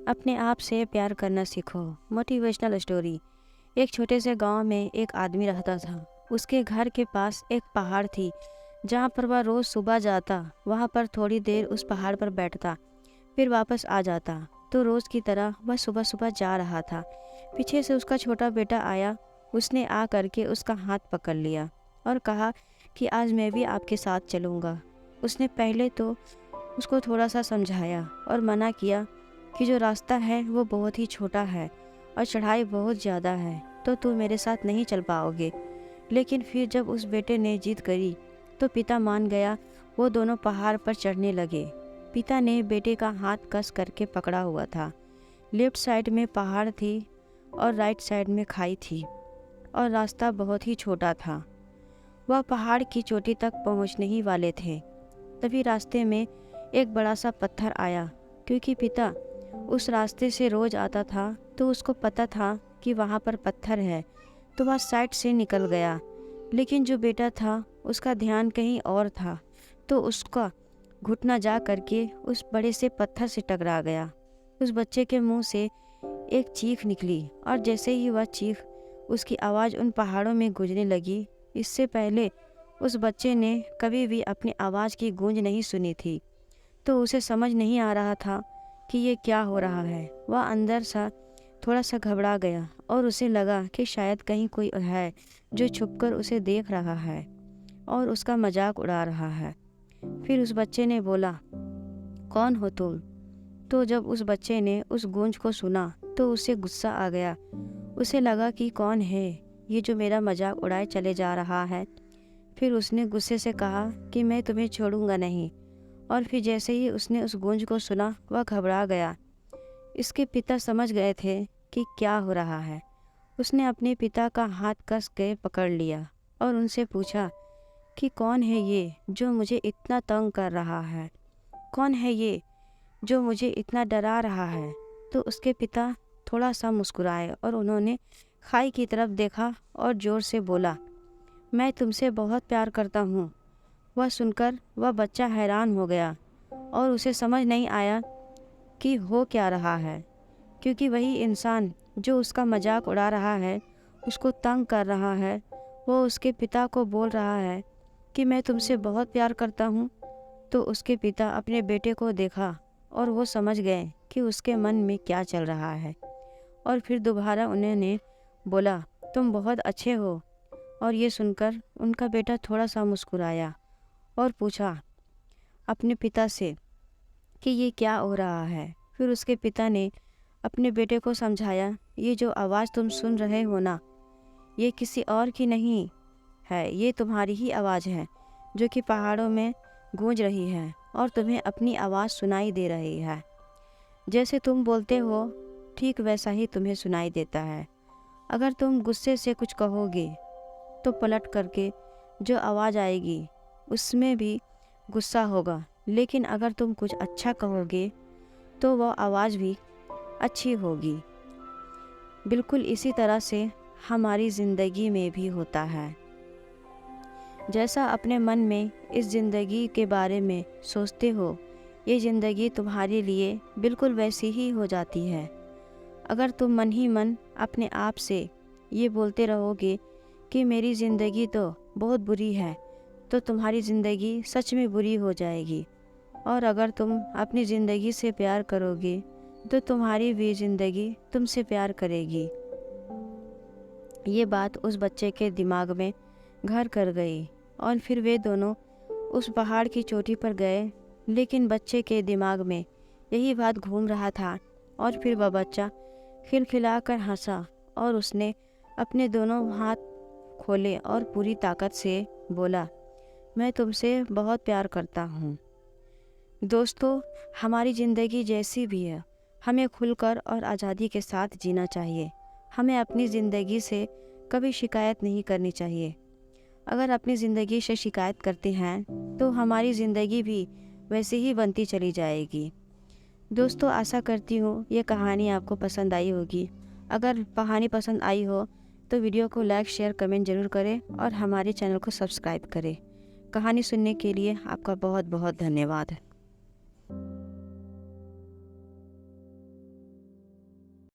अपने आप से प्यार करना सीखो। Motivational story. एक छोटे से गांव में एक आदमी रहता था। उसके घर के पास एक पहाड़ थी जहां पर वह रोज़ सुबह जाता, वहां पर थोड़ी देर उस पहाड़ पर बैठता, फिर वापस आ जाता। तो रोज़ की तरह वह सुबह सुबह जा रहा था। पीछे से उसका छोटा बेटा आया। उसने आ करके उसका हाथ पकड़ लिया और कहा कि आज मैं भी आपके साथ चलूँगा। उसने पहले तो उसको थोड़ा सा समझाया और मना किया कि जो रास्ता है वो बहुत ही छोटा है और चढ़ाई बहुत ज़्यादा है, तो तू मेरे साथ नहीं चल पाओगे। लेकिन फिर जब उस बेटे ने जिद करी तो पिता मान गया। वो दोनों पहाड़ पर चढ़ने लगे। पिता ने बेटे का हाथ कस करके पकड़ा हुआ था। लेफ्ट साइड में पहाड़ थी और राइट साइड में खाई थी और रास्ता बहुत ही छोटा था। वह पहाड़ की चोटी तक पहुंचने ही वाले थे। तभी रास्ते में एक बड़ा सा पत्थर आया। क्योंकि पिता उस रास्ते से रोज आता था तो उसको पता था कि वहाँ पर पत्थर है, तो वह साइड से निकल गया। लेकिन जो बेटा था उसका ध्यान कहीं और था, तो उसका घुटना जा करके उस बड़े से पत्थर से टकरा गया। उस बच्चे के मुंह से एक चीख निकली और जैसे ही वह चीख, उसकी आवाज़ उन पहाड़ों में गूंजने लगी। इससे पहले उस बच्चे ने कभी भी अपनी आवाज़ की गूंज नहीं सुनी थी, तो उसे समझ नहीं आ रहा था कि ये क्या हो रहा है। वह अंदर सा थोड़ा सा घबरा गया और उसे लगा कि शायद कहीं कोई है जो छुपकर उसे देख रहा है और उसका मजाक उड़ा रहा है। फिर उस बच्चे ने बोला, कौन हो तुम? तो जब उस बच्चे ने उस गूंज को सुना तो उसे गुस्सा आ गया। उसे लगा कि कौन है ये जो मेरा मजाक उड़ाए चले जा रहा है। फिर उसने गुस्से से कहा कि मैं तुम्हें छोड़ूंगा नहीं। और फिर जैसे ही उसने उस गूंज को सुना वह घबरा गया। इसके पिता समझ गए थे कि क्या हो रहा है। उसने अपने पिता का हाथ कस के पकड़ लिया और उनसे पूछा कि कौन है ये जो मुझे इतना तंग कर रहा है? कौन है ये जो मुझे इतना डरा रहा है? तो उसके पिता थोड़ा सा मुस्कुराए और उन्होंने खाई की तरफ देखा और ज़ोर से बोला, मैं तुमसे बहुत प्यार करता हूँ। वह सुनकर वह बच्चा हैरान हो गया और उसे समझ नहीं आया कि हो क्या रहा है, क्योंकि वही इंसान जो उसका मजाक उड़ा रहा है, उसको तंग कर रहा है, वो उसके पिता को बोल रहा है कि मैं तुमसे बहुत प्यार करता हूँ। तो उसके पिता अपने बेटे को देखा और वो समझ गए कि उसके मन में क्या चल रहा है। और फिर दोबारा उन्होंने बोला, तुम बहुत अच्छे हो। और ये सुनकर उनका बेटा थोड़ा सा मुस्कुराया और पूछा अपने पिता से कि ये क्या हो रहा है। फिर उसके पिता ने अपने बेटे को समझाया, ये जो आवाज़ तुम सुन रहे हो ना, ये किसी और की नहीं है, ये तुम्हारी ही आवाज़ है जो कि पहाड़ों में गूंज रही है और तुम्हें अपनी आवाज़ सुनाई दे रही है। जैसे तुम बोलते हो ठीक वैसा ही तुम्हें सुनाई देता है। अगर तुम गुस्से से कुछ कहोगे तो पलट करके जो आवाज़ आएगी उसमें भी गुस्सा होगा, लेकिन अगर तुम कुछ अच्छा कहोगे तो वह आवाज़ भी अच्छी होगी। बिल्कुल इसी तरह से हमारी ज़िंदगी में भी होता है। जैसा अपने मन में इस ज़िंदगी के बारे में सोचते हो, ये ज़िंदगी तुम्हारे लिए बिल्कुल वैसी ही हो जाती है। अगर तुम मन ही मन अपने आप से ये बोलते रहोगे कि मेरी ज़िंदगी तो बहुत बुरी है, तो तुम्हारी ज़िंदगी सच में बुरी हो जाएगी। और अगर तुम अपनी ज़िंदगी से प्यार करोगे तो तुम्हारी भी ज़िंदगी तुमसे प्यार करेगी। ये बात उस बच्चे के दिमाग में घर कर गई और फिर वे दोनों उस पहाड़ की चोटी पर गए। लेकिन बच्चे के दिमाग में यही बात घूम रहा था और फिर वह बच्चा खिलखिलाकर हंसा और उसने अपने दोनों हाथ खोले और पूरी ताकत से बोला, मैं तुमसे बहुत प्यार करता हूँ। दोस्तों, हमारी ज़िंदगी जैसी भी है, हमें खुलकर और आज़ादी के साथ जीना चाहिए। हमें अपनी ज़िंदगी से कभी शिकायत नहीं करनी चाहिए। अगर अपनी ज़िंदगी से शिकायत करते हैं तो हमारी ज़िंदगी भी वैसे ही बनती चली जाएगी। दोस्तों, आशा करती हूँ ये कहानी आपको पसंद आई होगी। अगर कहानी पसंद आई हो तो वीडियो को लाइक, शेयर, कमेंट ज़रूर करें और हमारे चैनल को सब्सक्राइब करें। कहानी सुनने के लिए आपका बहुत बहुत धन्यवाद।